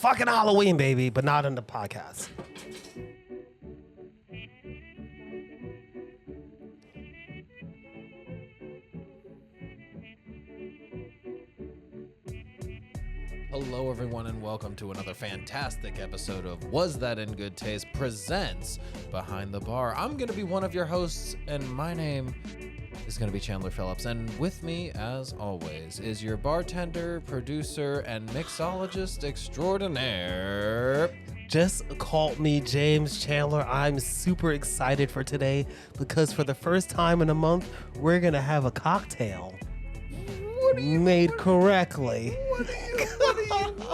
fucking Halloween, baby, but not in the podcast. Hello, everyone, and welcome to another fantastic episode of Was That in Good Taste presents Behind the Bar. I'm going to be one of your hosts, and my name is going to be Chandler Phillips. And with me, as always, is your bartender, producer, and mixologist extraordinaire. Just call me James Chandler. I'm super excited for today because for the first time in a month, we're going to have a cocktail made correctly. What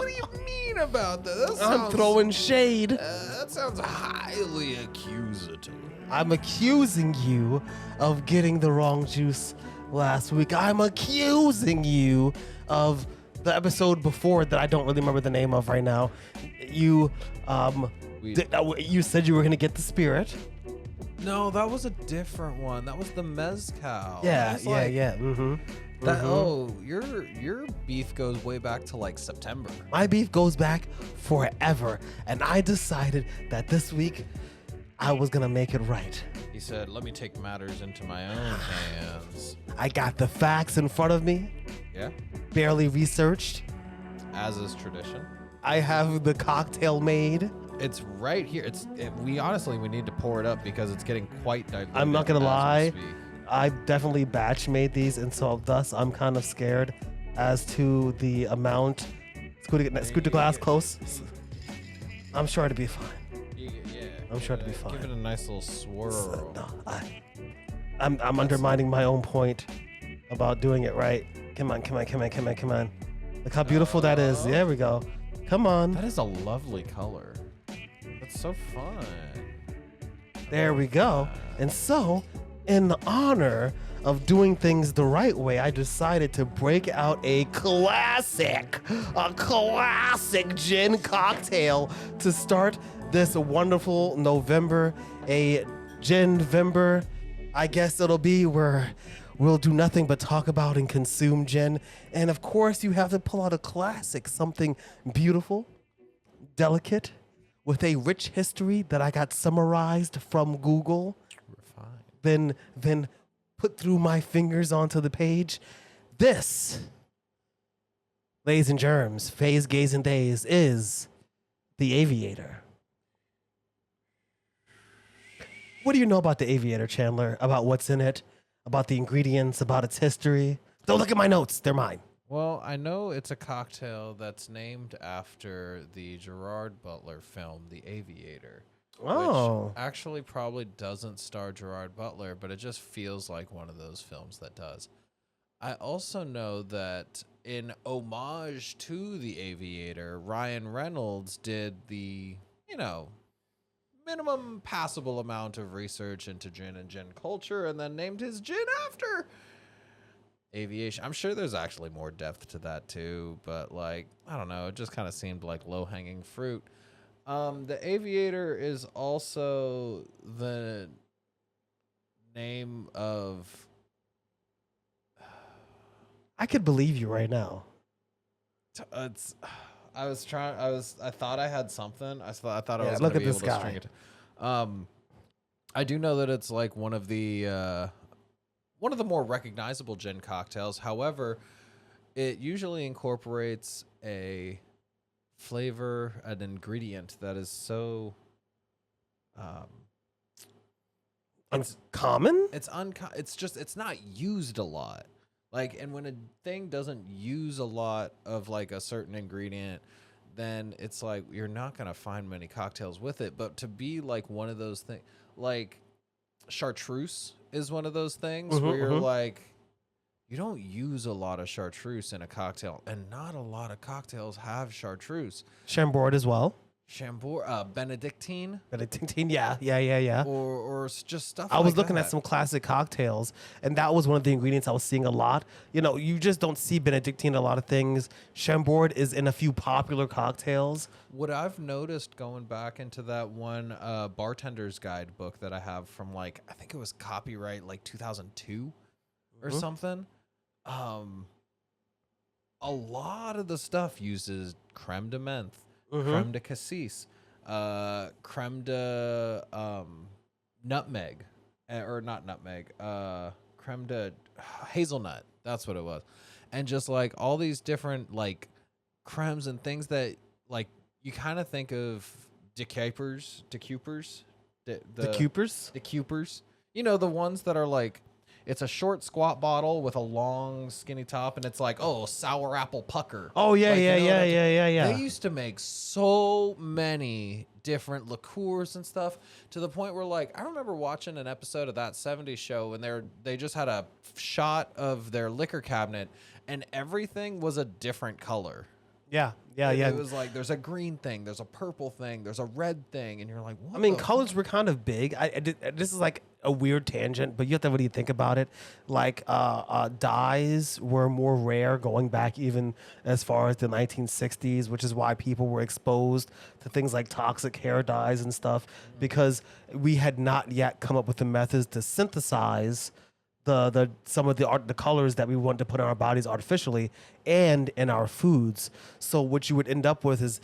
do you mean about that? I'm throwing shade. That sounds highly accusatory. I'm accusing you of getting the wrong juice last week. I'm accusing you of the episode before that I don't really remember the name of right now. You you said you were going to get the spirit. No, that was a different one. That was the mezcal. Yeah. Mm-hmm. Your beef goes way back to like September. My beef goes back forever, and I decided that this week I was gonna make it right. He said, "Let me take matters into my own hands." I got the facts in front of me. Yeah. Barely researched. As is tradition. I have the cocktail made. It's right here. We honestly need to pour it up because it's getting quite diluted. I'm not gonna as we lie. speak. I definitely batch made these, and so thus I'm kind of scared as to the amount. Scoot the glass close. I'm sure it'll be fine. Yeah. I'm sure it'll be fine. Give it a nice little swirl. No, I'm undermining my own point about doing it right. Come on. Look how beautiful that is. There we go. Come on. That is a lovely color. That's so fun. There we go. And so, in honor of doing things the right way, I decided to break out a classic gin cocktail to start this wonderful November, a gin-vember. I guess it'll be where we'll do nothing but talk about and consume gin. And of course, you have to pull out a classic, something beautiful, delicate, with a rich history that I got summarized from Google. Then put through my fingers onto the page. This, ladies and germs, phase, gaze, and days, is the Aviator. What do you know about the Aviator, Chandler? About what's in it? About the ingredients? About its history? Don't look at my notes. They're mine. Well, I know it's a cocktail that's named after the Gerard Butler film, The Aviator. Oh. Which actually probably doesn't star Gerard Butler, but it just feels like one of those films that does. I also know that in homage to The Aviator, Ryan Reynolds did the, minimum passable amount of research into gin and gin culture and then named his gin after aviation. I'm sure there's actually more depth to that too, but I don't know. It just kind of seemed like low-hanging fruit. The Aviator is also the name of... I could believe you right now. I thought I had something. I thought I was look going to at be this able to guy. string it. I do know that it's like one of the more recognizable gin cocktails. However, it usually incorporates a flavor, an ingredient that is so Uncommon? It's not used a lot. And when a thing doesn't use a lot of a certain ingredient, then it's you're not gonna find many cocktails with it. But to be one of those things, chartreuse is one of those things where you're you don't use a lot of chartreuse in a cocktail, and not a lot of cocktails have chartreuse. Chambord as well. Benedictine. Benedictine, yeah. Or just stuff I was looking at some classic cocktails, and that was one of the ingredients I was seeing a lot. You just don't see Benedictine in a lot of things. Chambord is in a few popular cocktails. What I've noticed going back into that one bartender's guide book that I have from I think it was copyright 2002 or something. A lot of the stuff uses creme de menthe creme de cassis, creme de nutmeg, or not nutmeg, creme de hazelnut. That's what it was. And just like all these different like cremes and things that like you kind of think of decupers, the cupers. You know, the ones that are like, it's a short squat bottle with a long skinny top, and it's like, oh, sour apple pucker. Oh yeah, Like, yeah, you know yeah, yeah, yeah, yeah. They used to make so many different liqueurs and stuff, to the point where, like, I remember watching an episode of That 70s Show, and they just had a shot of their liquor cabinet, and everything was a different color. Yeah, yeah, yeah. It was like, there's a green thing, there's a purple thing, there's a red thing, and you're like, what? I mean, the colors were kind of big. This is like a weird tangent, but you have to really think about it. Like, dyes were more rare going back even as far as the 1960s, which is why people were exposed to things like toxic hair dyes and stuff, because we had not yet come up with the methods to synthesize some of the colors that we want to put on our bodies artificially and in our foods. So what you would end up with is,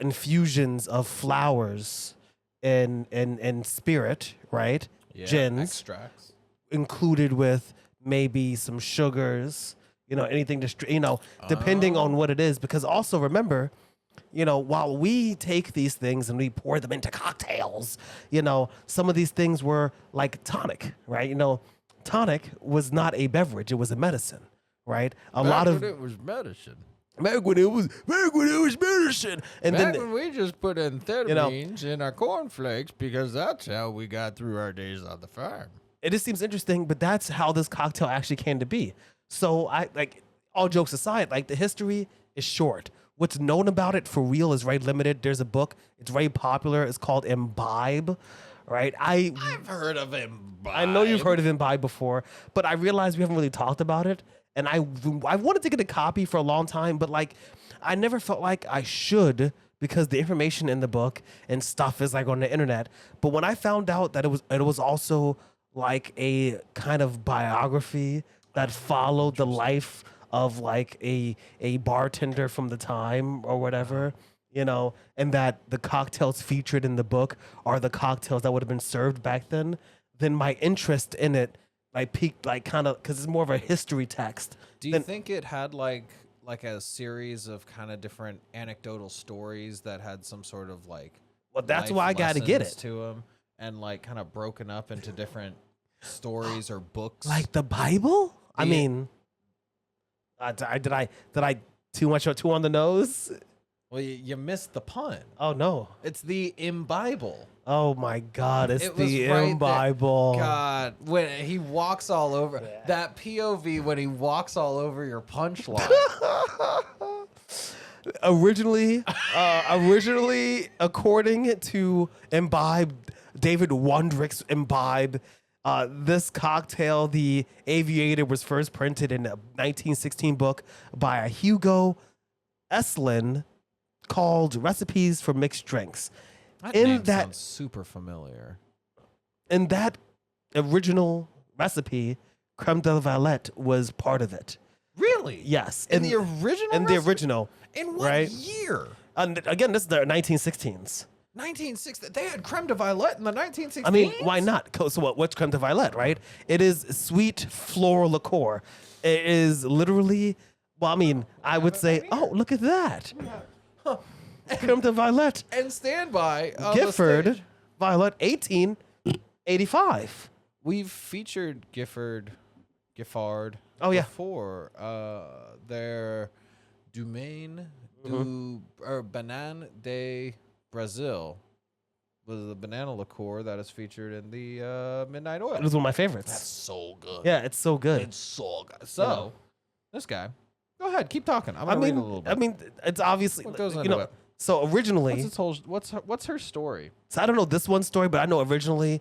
infusions of flowers and spirit, right? Yeah, Gins extracts. included with maybe some sugars, anything to, depending on what it is. Because also remember, while we take these things and we pour them into cocktails, some of these things were like tonic, right? Tonic was not a beverage; it was a medicine, right? It was medicine. Back when it was medicine, and Back then when we just put amphetamines in our cornflakes because that's how we got through our days on the farm. it just seems interesting. But that's how this cocktail actually came to be. So all jokes aside, like the history is short. What's known about it for real is very limited. There's a book. It's very popular. It's called Imbibe, right? I've heard of Imbibe. I know you've heard of Imbibe before, but I realized we haven't really talked about it. And I wanted to get a copy for a long time, but I never felt like I should, because the information in the book and stuff is like on the internet. But when I found out that it was also like a kind of biography that followed the life of like a bartender from the time or whatever, and that the cocktails featured in the book are the cocktails that would have been served back then my interest in it peaked, kind of, because it's more of a history text. Do you think it had like a series of kind of different anecdotal stories that had some sort of well, that's why I got to get it to them, and kind of broken up into different stories or books, like the Bible? I mean, did I too on the nose? Well, you missed the pun. Oh no, it's the Imbible. Oh my God, it's the right Imbible. God, when he walks all over that POV, when he walks all over your punchline. Originally, according to Imbibe, David Wondrick's Imbibe, this cocktail, the Aviator, was first printed in a 1916 book by a Hugo Eslin called Recipes for Mixed Drinks. That sounds super familiar. In that original recipe, creme de violette was part of it. Really? Yes. In the original? In the original. In what year? And again, this is the 1916s. 1960. They had creme de violette in the 1960s? I mean, why not? So what's creme de violette, right? It is sweet floral liqueur. It is literally, I would say, oh, look at that. Huh. Creme de violette. And standby. Gifford Violet 1885. We've featured Giffard Oh, yeah. before. Their Domaine or Banane de Brazil was the banana liqueur that is featured in the Midnight Oil. It was one of my favorites. That's so good. Yeah, it's so good. It's so good. So, this guy, go ahead, keep talking. I'm gonna read a little bit. It's obviously, What goes into it? So originally, what's her story? So I don't know this one story, but I know originally,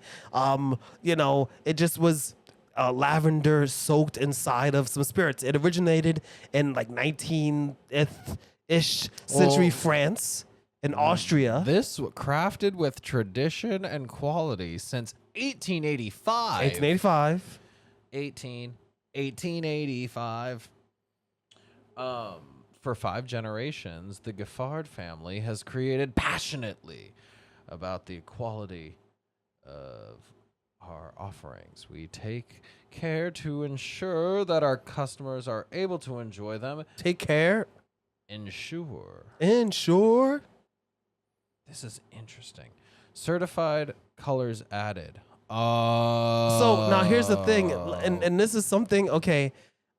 it just was lavender soaked inside of some spirits. It originated in 19th-ish century France and Austria. This crafted with tradition and quality since 1885. 1885. 1885. for 5 generations, the Giffard family has created passionately about the quality of our offerings. We take care to ensure that our customers are able to enjoy them. Take care. Ensure. This is interesting. Certified colors added. So now here's the thing, and this is something. Okay,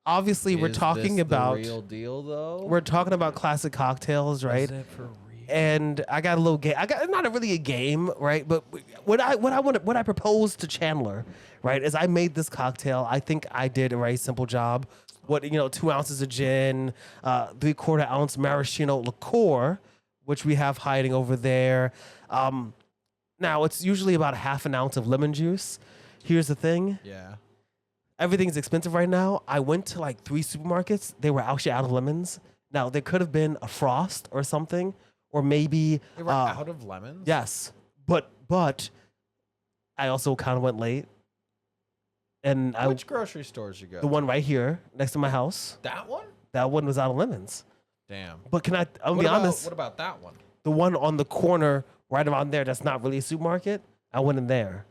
obviously we're talking about the real deal, though. we're talking about classic cocktails, right? Is it for real? And I got a little game. I got not really a game, right? But what I proposed to Chandler, right, is I made this cocktail. I think I did a very simple job. 2 ounces of gin, 3/4 ounce maraschino liqueur, which we have hiding over there. Now it's usually about 1/2 ounce of lemon juice. Here's the thing. Yeah. Everything's expensive right now. I went to like 3 supermarkets. They were actually out of lemons. Now there could have been a Frost or something. Or maybe They were out of lemons? Yes, but I also kind of went late, and Which grocery stores you go? the one right here next to my house. That one? That one was out of lemons. Damn. But I'll be honest. What about that one? The one on the corner right around there that's not really a supermarket. I went in there,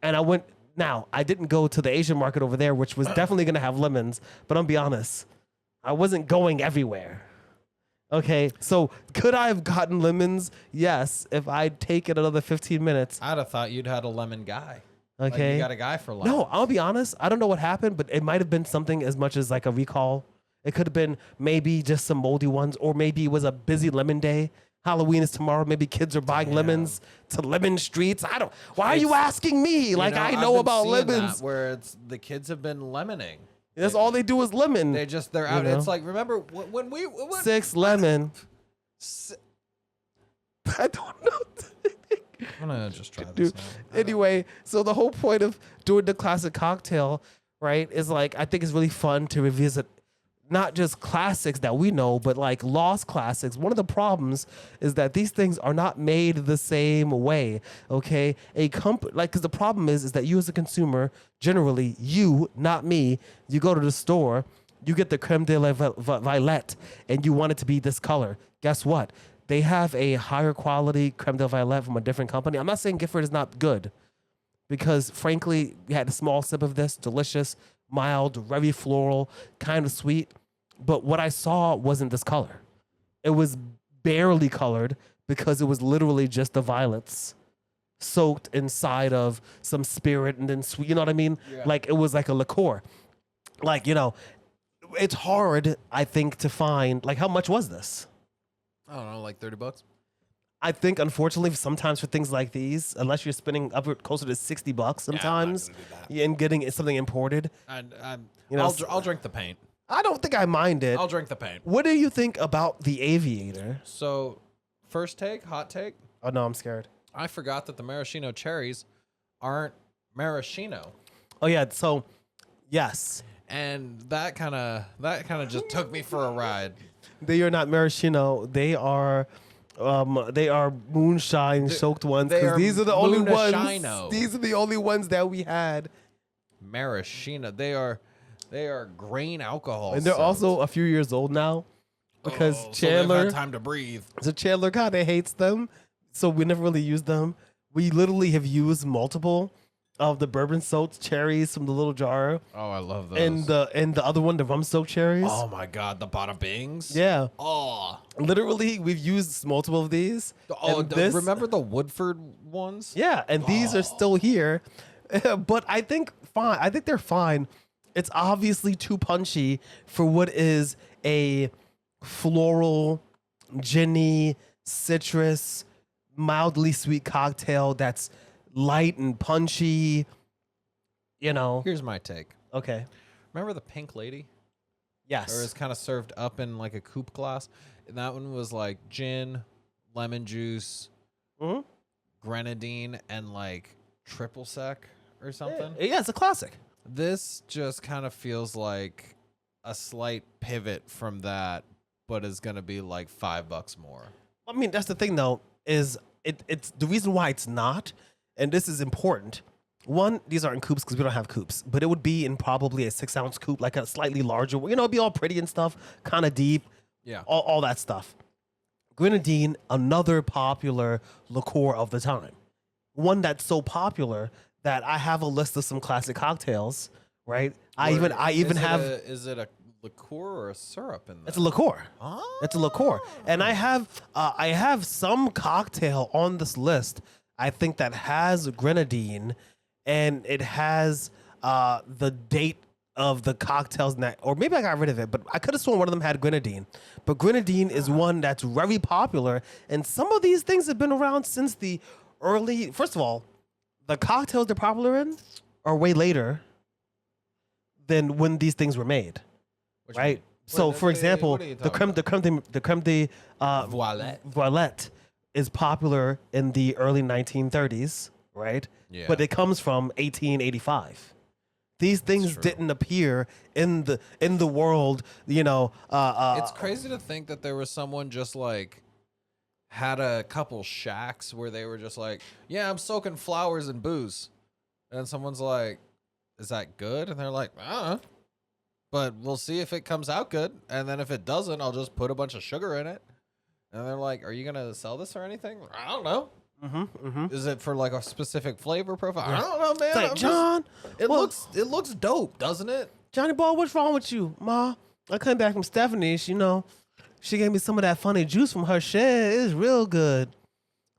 and I didn't go to the Asian market over there, which was definitely gonna have lemons. But I'll be honest, I wasn't going everywhere. Okay, so could I have gotten lemons? Yes, if I'd taken another 15 minutes. I'd have thought you'd had a lemon guy. Like Okay. you got a guy for lemons. No, I'll be honest. I don't know what happened, but it might have been something as much as like a recall. It could have been maybe just some moldy ones, or maybe it was a busy lemon day. Halloween is tomorrow. Maybe kids are buying lemons to lemon streets. Why are you asking me? Like I I've know been about seeing lemons. that where the kids have been lemoning. That's all they do is lemon. They're out. know? It's like, remember when 6 lemon. I don't know. I'm gonna just try this now. Anyway, so the whole point of doing the classic cocktail, right, is like I think it's really fun to revisit not just classics that we know, but like lost classics. One of the problems is that these things are not made the same way. Okay, because the problem is that you as a consumer, generally you, not me, you go to the store, you get the creme de la violet, and you want it to be this color. Guess what? They have a higher quality creme de violet from a different company. I'm not saying Gifford is not good, because frankly, we had a small sip of this, delicious, mild, very floral, kind of sweet. But what I saw wasn't this color. It was barely colored because it was literally just the violets soaked inside of some spirit and then sweet. You know what I mean? Yeah. Like it was like a liqueur. Like, it's hard, I think, to find, like, how much was this? I don't know, like $30. I think, unfortunately, sometimes for things like these, unless you're spending upward closer to $60 sometimes, and getting something imported. I'll drink the paint. I don't think I mind it. I'll drink the paint. What do you think about the Aviator? So, hot take. Oh no, I'm scared. I forgot that the maraschino cherries aren't maraschino. Oh yeah, so yes, and that kind of just took me for a ride. They are not maraschino. They are moonshine soaked ones, because these are the only ones. These are the only ones that we had. Maraschino. They are grain alcohol. And they're also a few years old now, because Chandler so they've had time to breathe. So Chandler kind of hates them, so we never really used them. We literally have used multiple of the bourbon soaked cherries from the little jar. Oh, I love those. And the other one, the rum soaked cherries. Oh my god, the bada bings. Yeah. Oh. Literally, we've used multiple of these. Oh, remember the Woodford ones? Yeah, and these are still here. But I think fine. I think they're fine. It's obviously too punchy for what is a floral, ginny, citrus, mildly sweet cocktail that's light and punchy. Here's my take. Okay. Remember the Pink Lady? Yes. Or it's kind of served up in like a coupe glass. And that one was like gin, lemon juice, grenadine, and like triple sec or something. Yeah, it's a classic. This just kind of feels like a slight pivot from that, but is going to be like $5 more. I mean, that's the thing though, is it's the reason why it's not, and this is important. One, these aren't coupes because we don't have coupes, but it would be in probably a 6-ounce coupe, like a slightly larger. It'd be all pretty and stuff, kind of deep. Yeah. All that stuff. Grenadine, another popular liqueur of the time. One that's so popular that I have a list of some classic cocktails. Right. I even have. Is it a liqueur or a syrup in there? It's a liqueur. Oh. It's a liqueur, and I have some cocktail on this list. I think that has grenadine, and it has the date of the cocktails, or maybe I got rid of it, but I could have sworn one of them had grenadine. But grenadine is one that's very popular, and some of these things have been around since the early. First of all, the cocktails they're popular in are way later than when these things were made, right? So, for example, the creme de voilette is popular in the early 1930s, right? Yeah. But it comes from 1885. These things didn't appear in the world, it's crazy to think that there was someone just like had a couple shacks where they were just like, yeah, I'm soaking flowers in booze, and someone's like, is that good? And they're like, but we'll see if it comes out good. And then if it doesn't, I'll just put a bunch of sugar in it. And they're like, are you going to sell this or anything? I don't know. Is it for like a specific flavor profile? I don't know, man. It's like, John, it looks dope, doesn't it? Johnny Ball, what's wrong with you, Ma? I came back from Stephanie's, she gave me some of that funny juice from her shed. It's real good.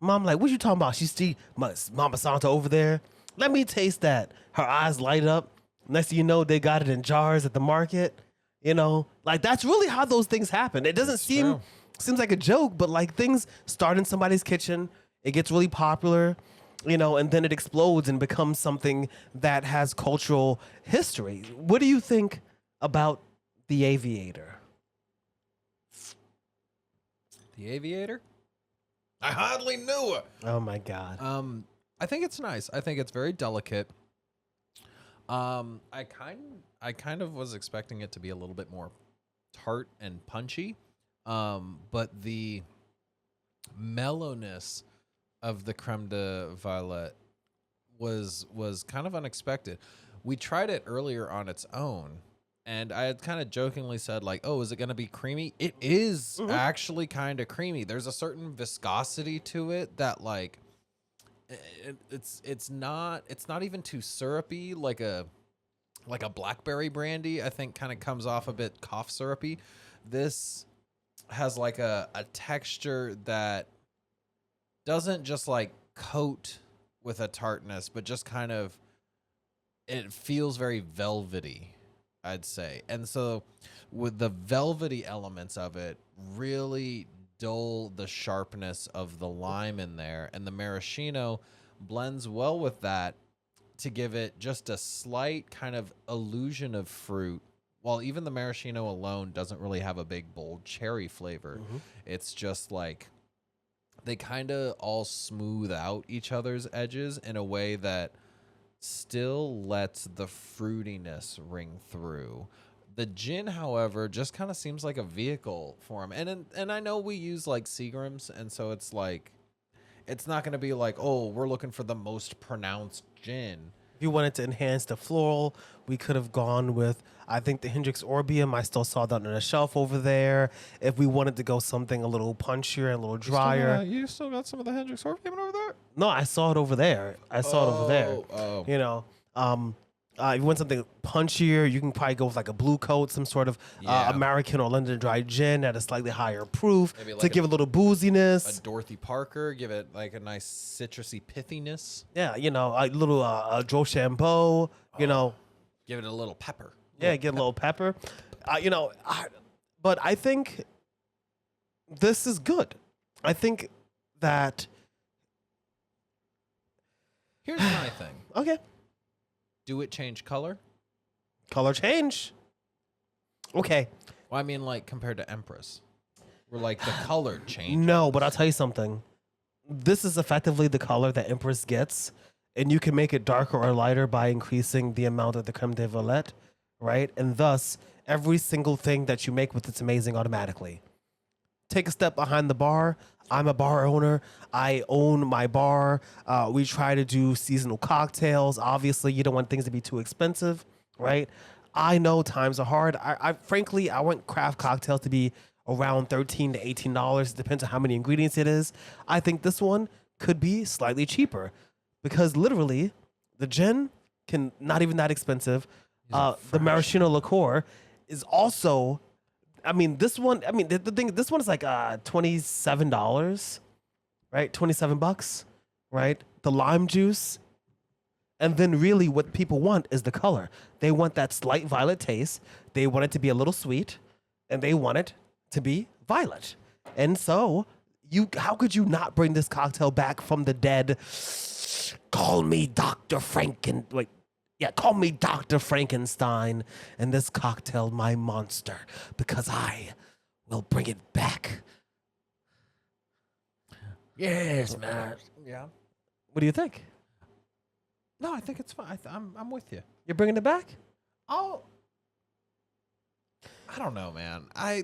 Mom like, what you talking about? She see Mama Santa over there. Let me taste that. Her eyes light up. Next thing you know, they got it in jars at the market. Like that's really how those things happen. It doesn't seems like a joke, but like things start in somebody's kitchen. It gets really popular, and then it explodes and becomes something that has cultural history. What do you think about the Aviator? The Aviator? I hardly knew it. Oh my God. I think it's nice. I think it's very delicate. I kind of was expecting it to be a little bit more tart and punchy. But the mellowness of the creme de violet was kind of unexpected. We tried it earlier on its own, and I had kind of jokingly said like, "Oh, is it going to be creamy?" It is actually kind of creamy. There's a certain viscosity to it that like it's not even too syrupy like a blackberry brandy. I think kind of comes off a bit cough syrupy. This has like a texture that doesn't just like coat with a tartness, but just kind of, it feels very velvety, I'd say. And so with the velvety elements of it really dull the sharpness of the lime in there, and the maraschino blends well with that to give it just a slight kind of illusion of fruit, while even the maraschino alone doesn't really have a big bold cherry flavor. It's just like they kind of all smooth out each other's edges in a way that still lets the fruitiness ring through. The gin, however, just kind of seems like a vehicle for him. And I know we use like Seagrams, and so it's like, it's not going to be like, oh, we're looking for the most pronounced gin. If you wanted to enhance the floral, we could have gone with, I think, the Hendrix Orbium. I still saw that on the shelf over there. If we wanted to go something a little punchier and a little drier. You still got some of the Hendrix Orbium over there? No, I saw it over there. If you want something punchier, you can probably go with like a Blue Coat, some sort of American or London Dry gin at a slightly higher proof to give it a little booziness. A Dorothy Parker, give it like a nice citrusy pithiness. Yeah, a little Drochambeau, Give it a little pepper. Yeah, get a little pepper. But I think this is good. I think that... Here's my thing. Okay. Do it change color? Color change. Okay. Well, I mean, like, compared to Empress. Where, like, the color changes. No, but I'll tell you something. This is effectively the color that Empress gets, and you can make it darker or lighter by increasing the amount of the creme de violette, right? And thus, every single thing that you make with it's amazing automatically. take a step behind the bar. I'm a bar owner. I own my bar. We try to do seasonal cocktails. Obviously, you don't want things to be too expensive, right? I know times are hard. I frankly, I want craft cocktails to be around $13 to $18. Depends on how many ingredients it is. I think this one could be slightly cheaper because literally the gin can not even that expensive. The maraschino liqueur is also, I mean, this one, I mean, the thing, this one is like $27, right? $27, right? The lime juice. And then really what people want is the color. They want that slight violet taste. They want it to be a little sweet, and they want it to be violet. And so how could you not bring this cocktail back from the dead? Call me call me Dr. Frankenstein and this cocktail my monster because I will bring it back. Yes, man. Yeah. What do you think? No, I think it's fine. I'm with you. You're bringing it back? I don't know, man. I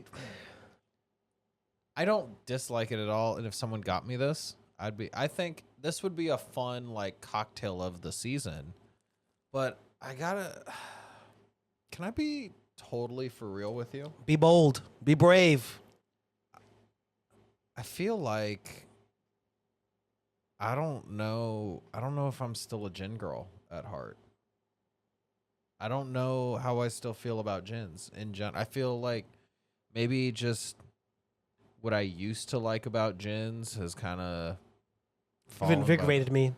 don't dislike it at all. And if someone got me this, I think this would be a fun like cocktail of the season. But can I be totally for real with you? Be bold. Be brave. I feel like I don't know if I'm still a gin girl at heart. I don't know how I still feel about gins in gen. I feel like maybe just what I used to like about gins has kind of You've invigorated me.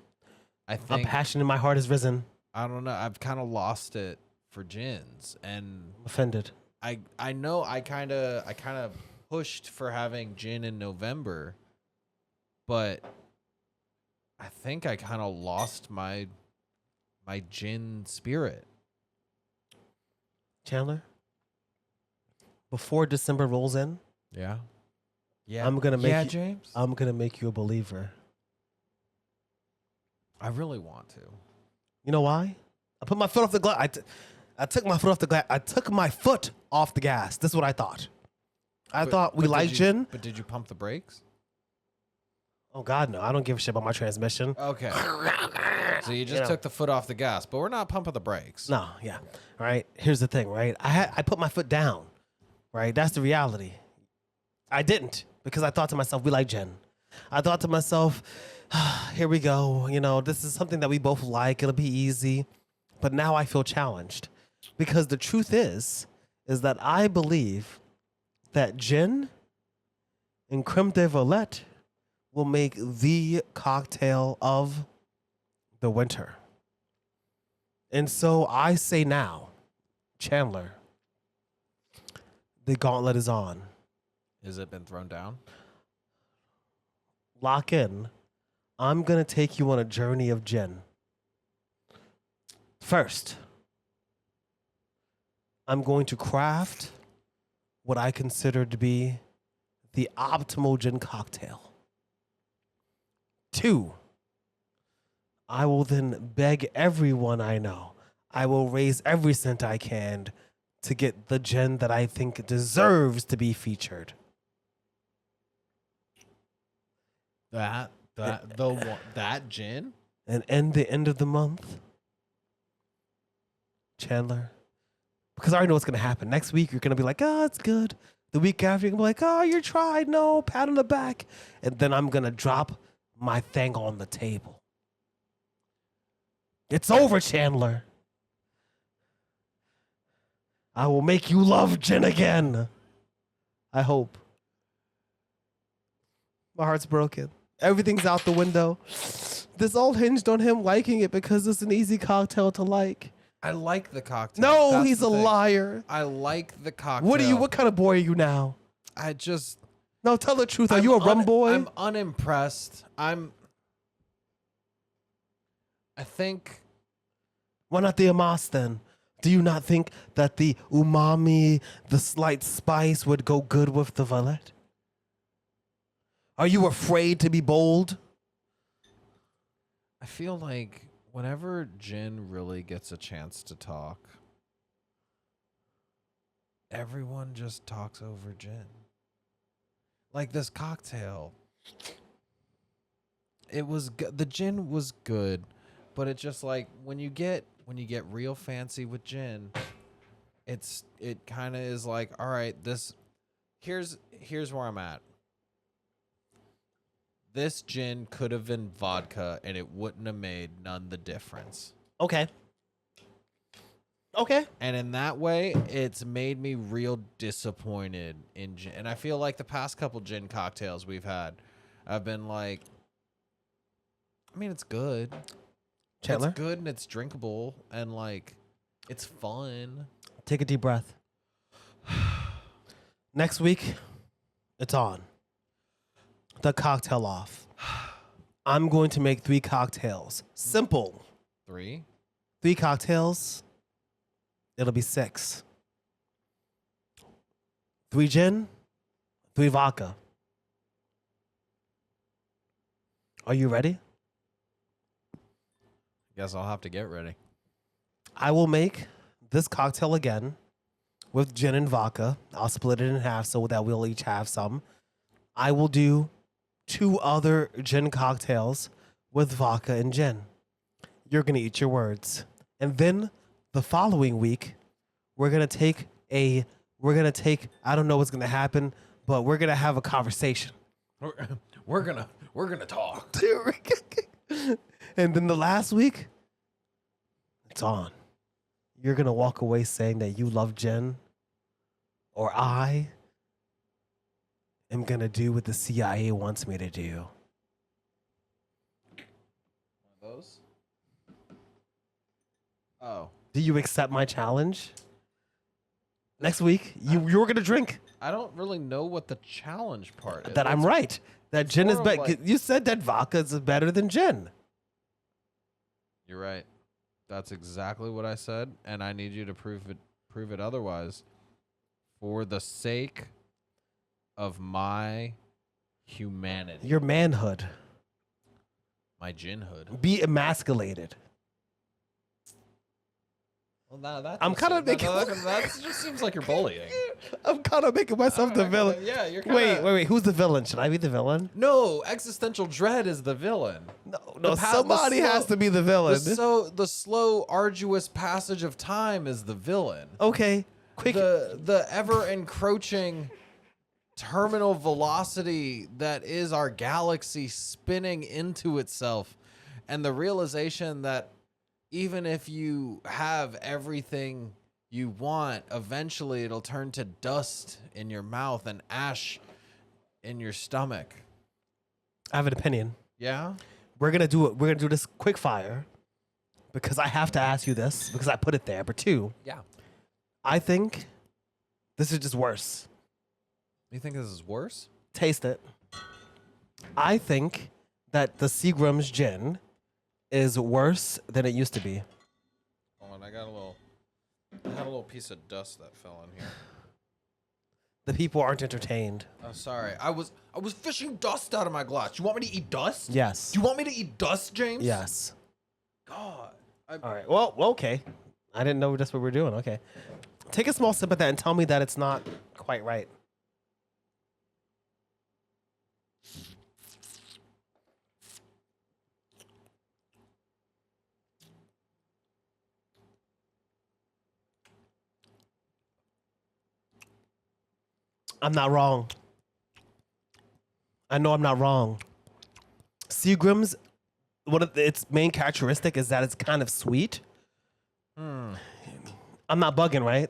I think A passion in my heart has risen. I don't know. I've kind of lost it for gins, and I'm offended. I know I kind of pushed for having gin in November, but I think I kind of lost my gin spirit. Chandler, before December rolls in, Yeah. I'm gonna make you, James. I'm gonna make you a believer. I really want to. You know why? I put my foot off the gas. I took my foot off the gas. I took my foot off the gas. This is what I thought. I thought we like gin. But did you pump the brakes? Oh God, no! I don't give a shit about my transmission. Okay. So you just took the foot off the gas, but we're not pumping the brakes. No, yeah. All right. Here's the thing, right? I put my foot down, right? That's the reality. I didn't because I thought to myself, we like gin. I thought to myself, here we go. You know, this is something that we both like. It'll be easy. But now I feel challenged because the truth is that I believe that gin and creme de violette will make the cocktail of the winter. And so I say now, Chandler, the gauntlet is on. Has it been thrown down? Lock in. I'm going to take you on a journey of gin. First, I'm going to craft what I consider to be the optimal gin cocktail. 2, I will then beg everyone I know. I will raise every cent I can to get the gin that I think deserves to be featured. That gin? And in the end of the month, Chandler, because I already know what's going to happen. Next week, you're going to be like, oh, it's good. The week after, you're going to be like, oh, you tried. No, pat on the back. And then I'm going to drop my thing on the table. It's over, Chandler. I will make you love gin again. I hope. My heart's broken. Everything's out the window. This all hinged on him liking it because it's an easy cocktail to like. I like the cocktail. No, That's he's the a thing. liar. I like the cocktail. What kind of boy are you now? No, tell the truth. Are you a rum boy? I'm unimpressed. I think. Why not the Amas then? Do you not think that the umami, the slight spice would go good with the Valette? Are you afraid to be bold? I feel like whenever gin really gets a chance to talk, everyone just talks over gin. like this cocktail. It was the gin was good, but it just like when you get real fancy with gin, it kind of is like, all right, here's where I'm at. This gin could have been vodka and it wouldn't have made none the difference. Okay. Okay. And in that way, it's made me real disappointed in gin. And I feel like the past couple gin cocktails we've had, I've been like, I mean, it's good. Chandler? It's good and it's drinkable and like, it's fun. Take a deep breath. Next week, it's on. The cocktail off. I'm going to make 3 cocktails. Simple. 3? 3 cocktails. It'll be 6. 3 gin, 3 vodka. Are you ready? Guess I'll have to get ready. I will make this cocktail again with gin and vodka. I'll split it in half so that we'll each have some. I will do 2 other gin cocktails with vodka and gin. You're going to eat your words. And then the following week, we're going to take, I don't know what's going to happen, but we're going to have a conversation. We're gonna talk. And then the last week, it's on. You're going to walk away saying that you love gin, or I am going to do what the CIA wants me to do. One of those? Oh. Do you accept my challenge? Next week, you're going to drink. I don't really know what the challenge part is. That I'm right. That gin is more of better. like- You said that vodka is better than gin. You're right. That's exactly what I said, and I need you to prove it otherwise. For the sake of my humanity. Your manhood. My ginhood. Be emasculated. Well, that I'm kinda making- that just seems like you're bullying. I'm kind of making myself the villain. Yeah, you're kinda... Wait. Who's the villain? Should I be the villain? No, existential dread is the villain. No. Somebody has to be the villain. The slow, arduous passage of time is the villain. Okay. Quick. The ever encroaching terminal velocity that is our galaxy spinning into itself, and the realization that even if you have everything you want, eventually it'll turn to dust in your mouth and ash in your stomach. I have an opinion. Yeah? We're gonna do it. We're gonna do this quick fire because I have to ask you this because I put it there. But 2, Yeah. I think this is just worse. You think this is worse? Taste it. I think that the Seagram's gin is worse than it used to be. Hold on, I had a little piece of dust that fell in here. The people aren't entertained. I'm sorry. I was fishing dust out of my glass. Do you want me to eat dust? Yes. Do you want me to eat dust, James? Yes. God. All right. Well, okay. I didn't know that's what we're doing. Okay. Take a small sip of that and tell me that it's not quite right. I'm not wrong. I know I'm not wrong. Seagram's, one of its main characteristic is that it's kind of sweet. I'm not bugging, right?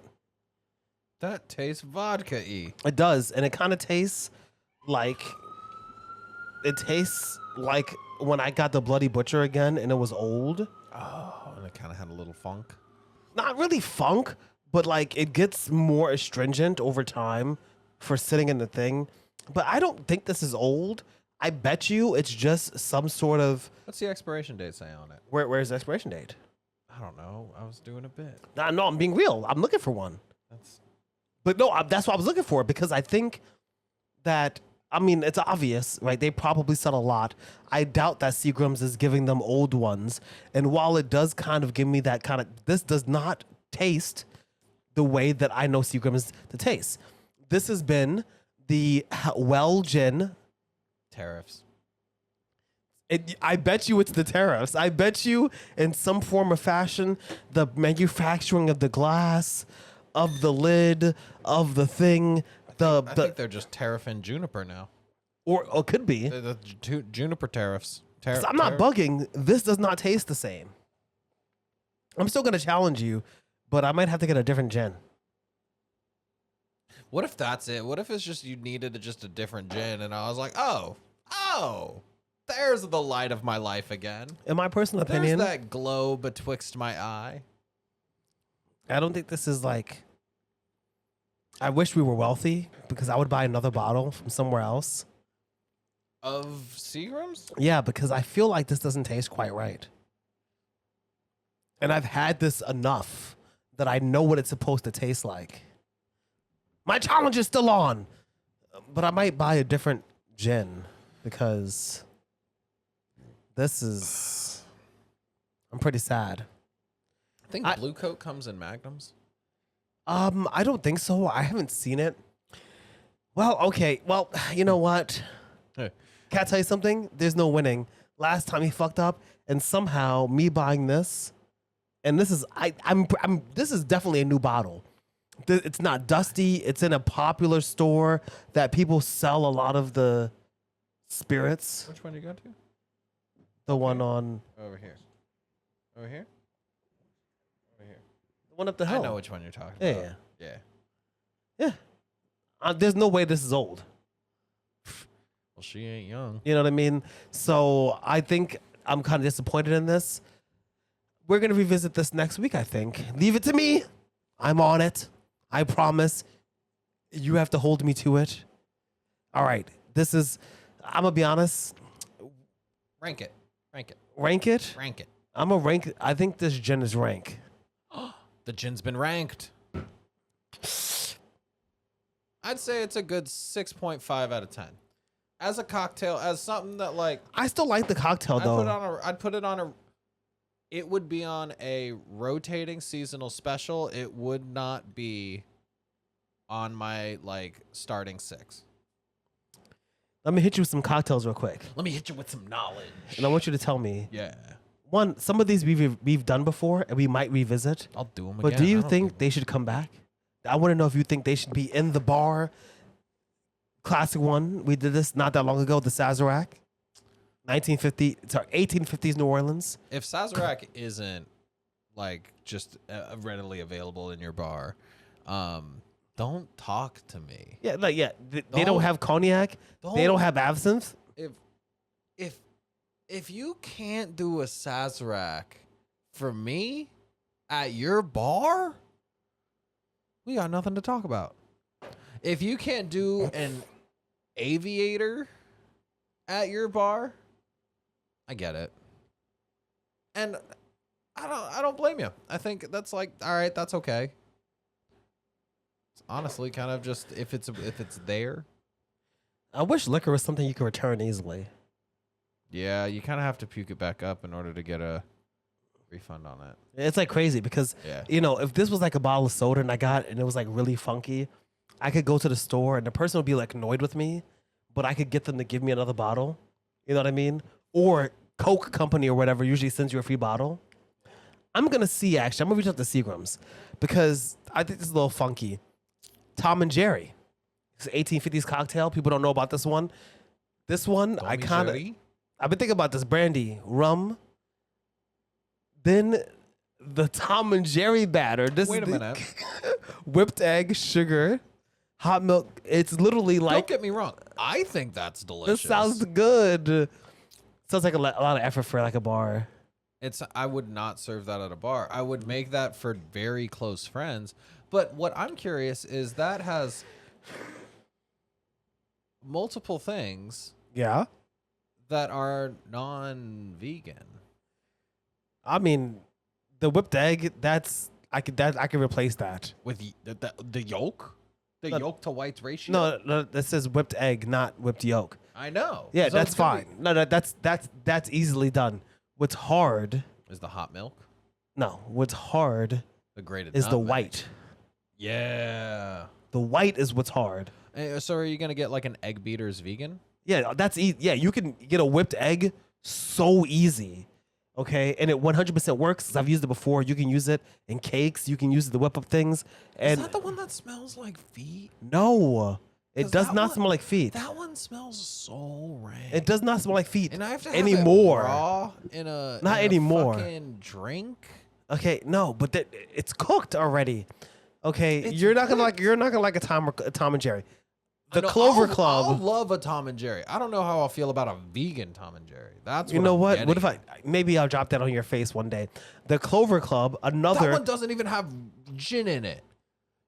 That tastes vodka-y. It does, and it kind of tastes like when I got the Bloody Butcher again, and it was old. Oh, and it kind of had a little funk. Not really funk, but like it gets more astringent over time for sitting in the thing. But I don't think this is old. I bet you it's just some sort of. What's the expiration date say on it? Where's the expiration date? I don't know. I was doing a bit. No, I'm being real. I'm looking for one. But no, that's what I was looking for because I think that, I mean, it's obvious, right? They probably sell a lot. I doubt that Seagram's is giving them old ones. And while it does kind of give me that kind of, this does not taste the way that I know Seagram's to taste. This has been the well gin. Tariffs. I bet you it's the tariffs. I bet you in some form or fashion, the manufacturing of the glass, of the lid, of the thing, I think they're just tariffing juniper now. or could be. The juniper tariffs. 'Cause I'm not bugging. This does not taste the same. I'm still gonna challenge you, but I might have to get a different gin. What if that's it? What if it's just you needed just a different gin, and I was like, oh, there's the light of my life again. In my personal There's opinion, that glow betwixt my eye. I don't think this is like. I wish we were wealthy because I would buy another bottle from somewhere else. Of Seagram's? Yeah, because I feel like this doesn't taste quite right. And I've had this enough that I know what it's supposed to taste like. My challenge is still on, but I might buy a different gin because this is. I'm pretty sad. I think Blue Coat comes in Magnums. I don't think so. I haven't seen it. Well, okay. Well, you know what? Hey. Can I tell you something? There's no winning. Last time he fucked up, and somehow me buying this, and this is this is definitely a new bottle. It's not dusty. It's in a popular store that people sell a lot of the spirits. Which one you got to? The one on Over here. Over here? Over here. the one up the hill. I know which one you're talking Yeah, about. Yeah. There's no way this is old. Well, she ain't young. You know what I mean? So I think I'm kind of disappointed in this. We're going to revisit this next week, I think. Leave it to me. I'm on it. I promise. You have to hold me to it. All right. This is, I'm going to be honest. Rank it. Rank it. Rank it? Rank it. I'm going to rank. I think this gin is rank. The gin's been ranked. I'd say it's a good 6.5 out of 10. As a cocktail, as something that like I still like the cocktail though. I'd put it on a. It would be on a rotating seasonal special. It would not be on my like starting 6. Let me hit you with some cocktails real quick. Let me hit you with some knowledge. And I want you to tell me. Yeah. One, some of these we've done before and we might revisit. I'll do them again. But do you think they should come back? I want to know if you think they should be in the bar. Classic one. We did this not that long ago. The Sazerac. 1850s New Orleans. If Sazerac isn't like just readily available in your bar, don't talk to me. Yeah, like they don't have cognac. They don't have absinthe. If you can't do a Sazerac for me at your bar, we got nothing to talk about. If you can't do an Aviator at your bar, I get it. And I don't blame you. I think that's like, all right, that's okay. It's honestly kind of just if it's there. I wish liquor was something you could return easily. Yeah, you kind of have to puke it back up in order to get a refund on it. It's like crazy because, you know, if this was like a bottle of soda and I got and it was like really funky, I could go to the store and the person would be like annoyed with me, but I could get them to give me another bottle. You know what I mean? Or Coke company or whatever usually sends you a free bottle. I'm going to see, actually. I'm going to reach out to Seagram's because I think this is a little funky. Tom and Jerry. It's an 1850s cocktail. People don't know about this one. This one, I've been thinking about this brandy, rum, then the Tom and Jerry batter. Wait a minute. Whipped egg, sugar, hot milk. It's literally like. Don't get me wrong. I think that's delicious. This sounds good. Sounds like a lot of effort for like a bar. I would not serve that at a bar. I would make that for very close friends. But what I'm curious is that has multiple things. Yeah. That are non-vegan. I mean, the whipped egg. I could replace that With the yolk, yolk to whites ratio. No, that says whipped egg, not whipped yolk. I know. Yeah, So that's fine. No, that's easily done. What's hard is the hot milk. No, what's hard The grated is the nutmeg. white. Yeah. The white is what's hard. So are you gonna get like an egg beater's vegan? Yeah, that's easy. Yeah, you can get a whipped egg so easy. Okay, and it 100% works. I've used it before. You can use it in cakes. You can use it to whip up things. And Is that the one that smells like feet? no, it 'Cause does that not one- smell like feet. That one smells so rank. It does not smell like feet And I have to have anymore. it raw in a Not in a anymore. fucking drink. Okay, no, but it's cooked already. Okay, It's you're not gonna whipped. like a Tom and Jerry. The I know, Clover I'll Club. love a Tom and Jerry. I don't know how I'll feel about a vegan Tom and Jerry. That's You know I'm what? What if getting. maybe I'll drop that on your face one day. The Clover Club, That another. one doesn't even have gin in it.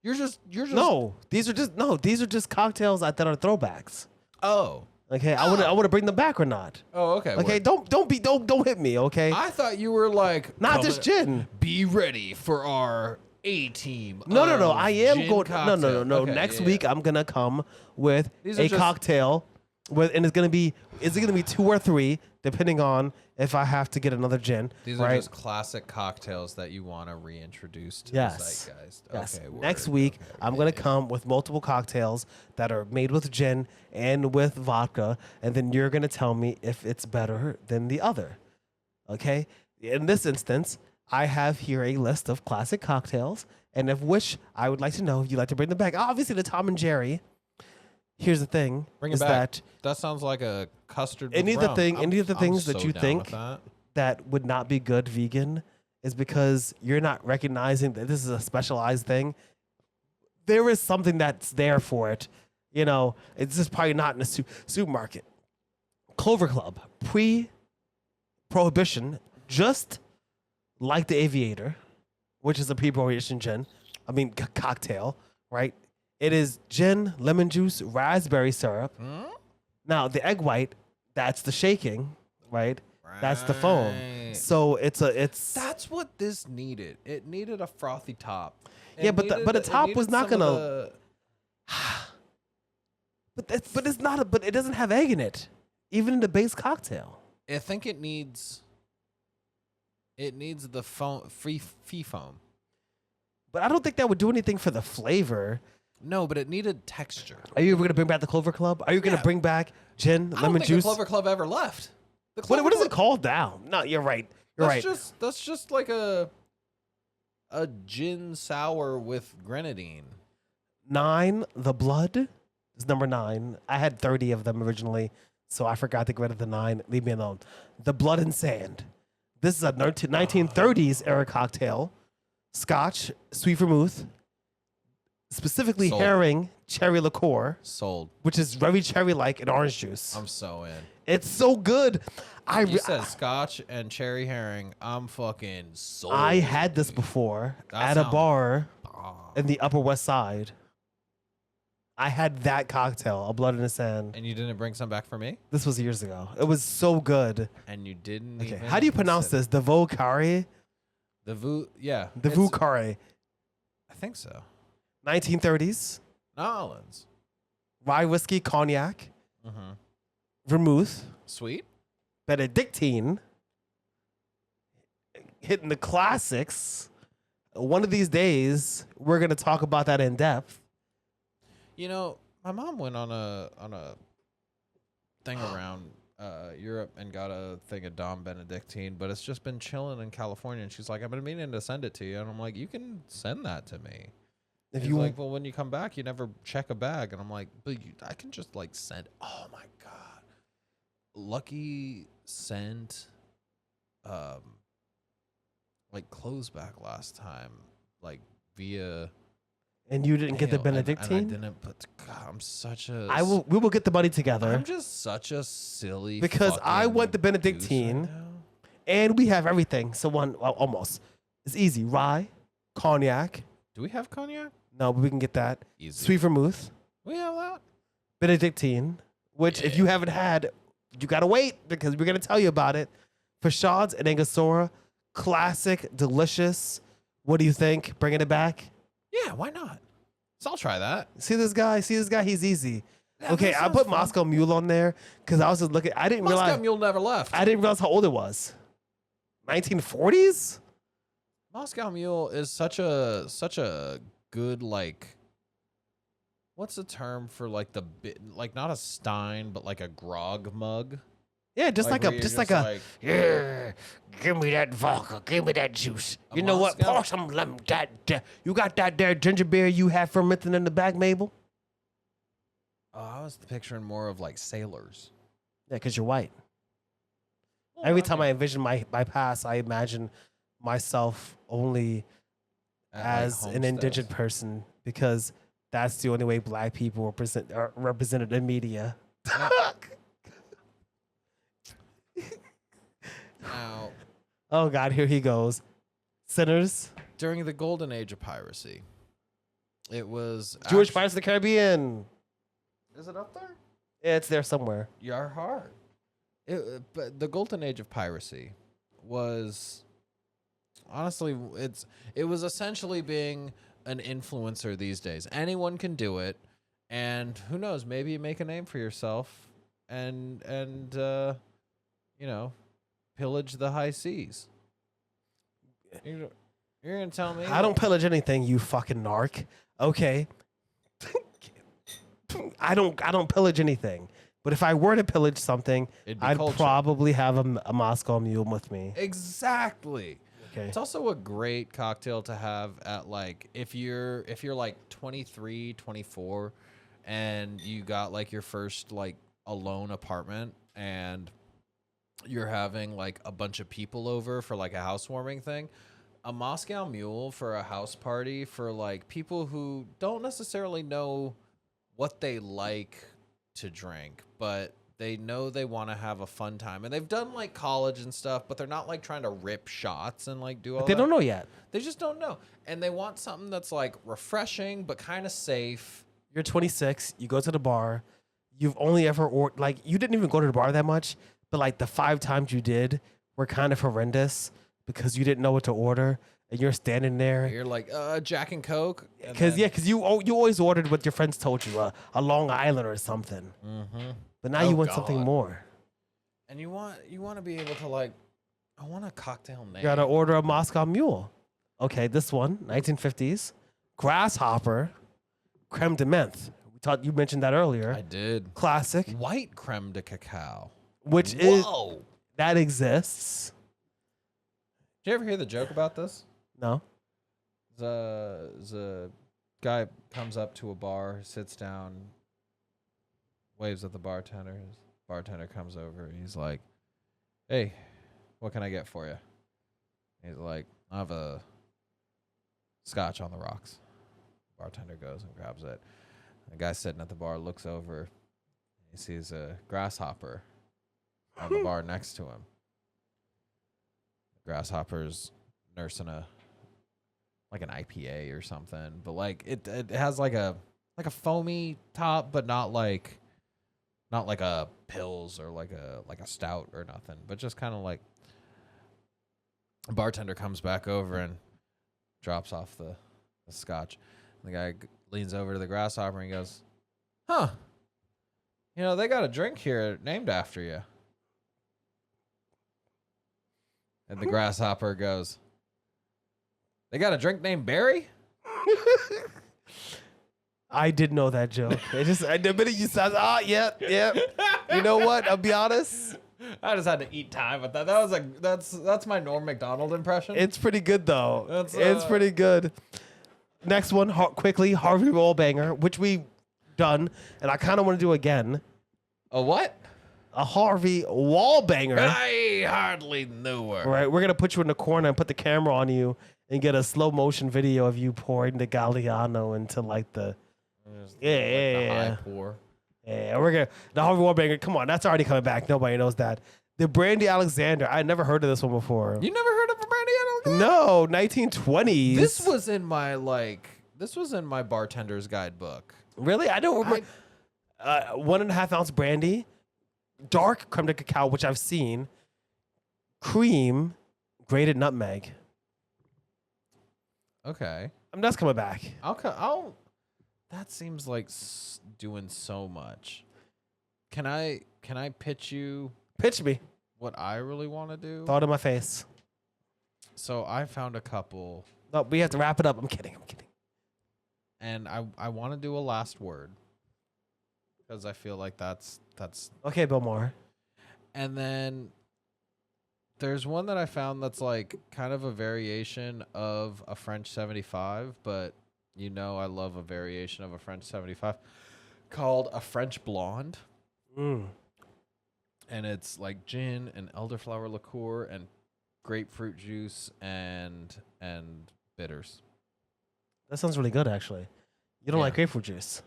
You're just No, these are just cocktails that are throwbacks. Oh. Okay, I want to bring them back or not. Oh, okay. Okay, word. don't hit me. Okay, I thought you were like not coming- just gin. Be ready for our A team. No. of I am gin going. cocktail. No. Okay, Next yeah, week yeah. I'm gonna come with These are a just- cocktail, and it's gonna be. Is it gonna be 2 or 3, depending on if I have to get another gin? These right? are just classic cocktails that you want to reintroduce to Yes. the zeitgeist. Yes. Okay, Next word. week, Okay, I'm yeah, gonna yeah. come with multiple cocktails that are made with gin and with vodka, and then you're gonna tell me if it's better than the other. Okay. In this instance, I have here a list of classic cocktails, and of which I would like to know if you'd like to bring them back. Obviously, the Tom and Jerry. Here's the thing: Bring is it back. that That sounds like a custard. Any with of the rum. any of the I'm things that so you down think with that. that would not be good vegan is because you're not recognizing that this is a specialized thing. There is something that's there for it. You know, it's just probably not in a supermarket. Clover Club, pre-prohibition, just like the Aviator, which is a pre-prohibition gin. I mean, cocktail, right? It is gin, lemon juice, raspberry syrup. Now, the egg white, that's the shaking, right? That's the foam. Right. So it's That's what this needed. It needed a frothy top. Yeah, It but the needed- it top was needed not some of gonna- the- but it's not but it doesn't have egg in it, even in the base cocktail. I think it needs the foam, fee foam. But I don't think that would do anything for the flavor. No, but it needed texture. Are you gonna bring back the Clover Club? Are you gonna Yeah. bring back gin, I don't lemon think juice? the Clover Club ever left. The What Clover is it Club- called now? No, you're right. You're right. That's just like a gin sour with grenadine. 9, the blood is number 9. I had 30 of them originally, so I forgot to get rid of the 9. Leave me alone. The blood and sand. This is a 1930s era cocktail. Scotch, sweet vermouth, specifically Sold. herring, cherry liqueur, Sold. which is very cherry-like and orange juice. I'm so in. It's so good. You said scotch and cherry herring. I'm fucking sold. I had this before That at a sounds bar bomb. in the Upper West Side. I had that cocktail, a blood in the sand. And you didn't bring some back for me? This was years ago. It was so good. And you didn't Okay, even how do you pronounce consider- this? The Vocari? Yeah. The it's- Vucare. I think so. 1930s. Nolans. Rye whiskey, cognac, Mm-hmm. vermouth, Sweet. Benedictine. Hitting the classics. One of these days, we're going to talk about that in depth. You know, my mom went on a thing around Europe and got a thing of Dom Benedictine, but it's just been chilling in California. And she's like, I've been meaning to send it to you. And I'm like, you can send that to me. If He's you like, well, when you come back, you never check a bag. And I'm like, but I can just like send. Oh my God. Lucky sent like clothes back last time, like via and you didn't get the mail, and Benedictine, I didn't put. God, I'm such a. we will get the money together. I'm just such a silly. Because I fucking want the goose Benedictine. right now. And we have everything. So almost. It's easy. Rye, cognac. Do we have cognac? No, but we can get that. Easy. Sweet vermouth, We have that. Benedictine, which if you haven't had, you got to wait because we're going to tell you about it. Fashad's and Angostura, classic, delicious. What do you think? Bringing it back? Yeah, why not? So I'll try that. See this guy? He's easy. Yeah, Okay, that I sounds put fun. Moscow Mule on there because I was just looking. I didn't Moscow realize. Mule never left. I didn't realize how old it was. 1940s? Moscow Mule is such a good like. what's the term for like the bit, like not a stein, but like a grog mug? Yeah, just like where a, you're just like a. Yeah, give me that vodka. Give me that juice. A You know what? Moscow- Pour some lemon. You got that there ginger beer you had fermenting in the back, Mabel? Oh, I was picturing more of like sailors. Yeah, because you're white. Oh, Every time I okay. envision my past, I imagine myself only At, like, as an indigent homesteads. person because that's the only way black people are represented in media. Now, Oh God, here he goes. Sinners, during the golden age of piracy, it was Jewish Pirates of the Caribbean. Is it up there? Yeah, it's there somewhere. Your heart. But the golden age of piracy was honestly, it was essentially being an influencer these days. Anyone can do it, and who knows? Maybe you make a name for yourself, and you know, pillage the high seas. You're gonna tell me I don't pillage anything, you fucking narc. Okay. I don't pillage anything. But if I were to pillage something, It'd be I'd culture. probably have a Moscow Mule with me. Exactly. Okay. It's also a great cocktail to have at like if you're like 23, 24 and you got like your first like alone apartment and you're having like a bunch of people over for like a housewarming thing. A Moscow Mule for a house party for like people who don't necessarily know what they like to drink, but they know they want to have a fun time. And they've done like college and stuff, but they're not like trying to rip shots and like do all They that. don't know yet. They just don't know. And they want something that's like refreshing, but kind of safe. You're 26. You go to the bar. You've only ever like you didn't even go to the bar that much, but like the 5 times you did were kind of horrendous because you didn't know what to order and you're standing there. You're like, Jack and Coke. Because you always ordered what your friends told you, a Long Island or something. Mm-hmm. But now Oh, you want something God. more. And you want to be able to like, I want a cocktail name. You gotta order a Moscow Mule. Okay, this one, 1950s, Grasshopper, Creme de Menthe. You mentioned that earlier. I did. Classic, White creme de cacao. which is Whoa. that exists. Did you ever hear the joke about this? No. The guy comes up to a bar, sits down, waves at the bartender. His bartender comes over. He's like, "Hey, what can I get for you?" He's like, "I have a scotch on the rocks." Bartender goes and grabs it. The guy sitting at the bar looks over. He sees a grasshopper on the bar next to him. The grasshopper's nursing like an IPA or something, but like it has like a foamy top, but not like a pills or like a stout or nothing, but just kind of like. The bartender comes back over and drops off the scotch. And the guy leans over to the grasshopper and he goes, "Huh? You know, they got a drink here named after you." And the grasshopper goes, "They got a drink named Barry?" I did know that joke. The minute you said, yeah. You know what? I'll be honest. I just had to eat time with that. That was that's my Norm Macdonald impression. It's pretty good though. That's, It's pretty good. Next one, quickly, Harvey Wallbanger, which we done, and I kind of want to do again. a what? A Harvey Wallbanger. I hardly knew her. Right, we're gonna put you in the corner and put the camera on you and get a slow motion video of you pouring the Galliano into like the The high yeah. pour. Yeah, we're gonna the Harvey Wallbanger. Come on, that's already coming back. Nobody knows that. The Brandy Alexander. I never heard of this one before. You never heard of a Brandy Alexander? No, 1920s. This was in my bartender's guidebook. Really? I don't remember. 1.5 ounce brandy, dark creme de cacao, which I've seen, cream, grated nutmeg. Okay. That's coming back. I'll. That seems like doing so much. Can I pitch you Pitch me. what I really want to do? Thought in my face. So I found a couple. No, we have to wrap it up. I'm kidding. And I want to do a last word because I feel like that's. Okay, Bill Maher. And then there's one that I found that's like kind of a variation of a French 75, but you know I love a variation of a French 75 called a French Blonde. Mm. And it's like gin and elderflower liqueur and grapefruit juice and bitters. That sounds really good, actually. You don't Yeah. like grapefruit juice.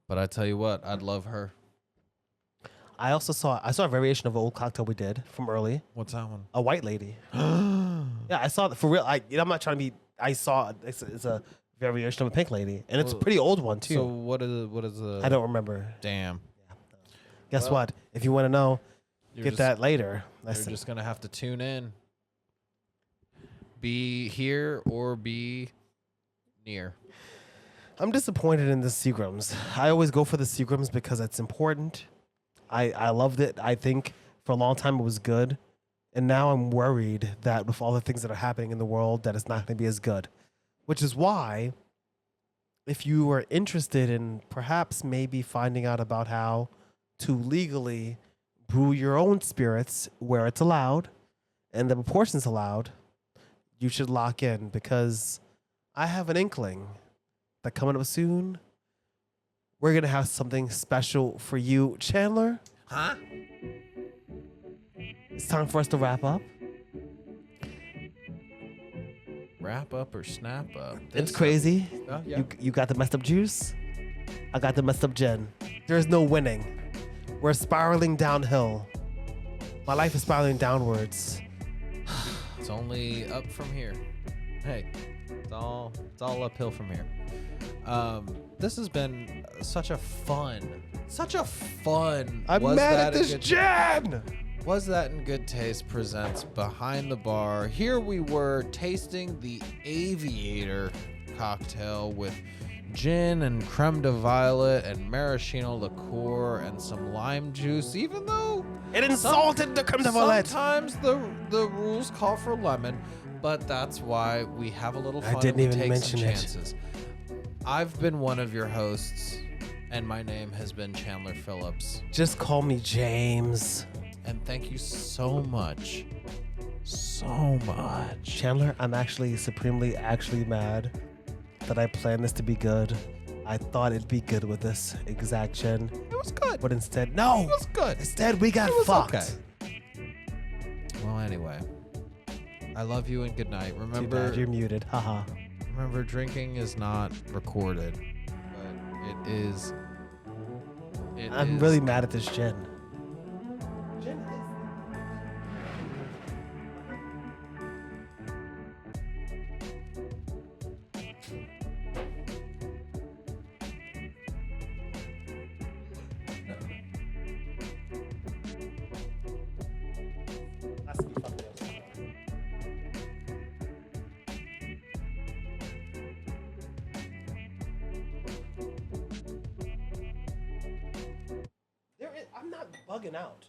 But I tell you what, I'd love her. I saw a variation of an old cocktail we did from early. What's that one? A white lady. Yeah, I saw it for real. I'm not trying to be. I saw it's a variation of a pink lady, and it's a pretty old one too. So what is the? I don't remember. Damn. Guess Well, what? If you want to know, You're get just- that later. You're just gonna have to tune in. Be here or be near. I'm disappointed in the Seagrams. I always go for the Seagrams because it's important. I loved it. I think for a long time it was good. And now I'm worried that with all the things that are happening in the world that it's not going to be as good. Which is why if you are interested in perhaps maybe finding out about how to legally brew your own spirits where it's allowed and the proportions allowed, you should lock in because I have an inkling that coming up soon, we're going to have something special for you. Chandler, Huh? it's time for us to wrap up. Wrap up or snap up? It's crazy. Yeah. You got the messed up juice. I got the messed up gin. There's no winning. We're spiraling downhill. My life is spiraling downwards. It's only up from here. Hey, it's all uphill from here. This has been such a fun. I'm Was mad That at a this Good- gin. Was That in Good Taste presents Behind the Bar. Here we were tasting the Aviator cocktail with gin and creme de violet and maraschino liqueur and some lime juice, even though It insulted the creme de violet. sometimes the rules call for lemon, but that's why we have a little I fun didn't and we even take mention some it. chances. I've been one of your hosts, and my name has been Chandler Phillips. Just call me James. And thank you so much. Chandler, I'm actually supremely mad that I planned this to be good. I thought it'd be good with this exact gin, It was good. but instead, no. It was good. Instead, we got It was fucked. okay. Well, anyway, I love you and good night. Too Remember, bad you're muted. Haha. remember, drinking is not recorded, but it is. I'm really mad at this gin. I'm not bugging out.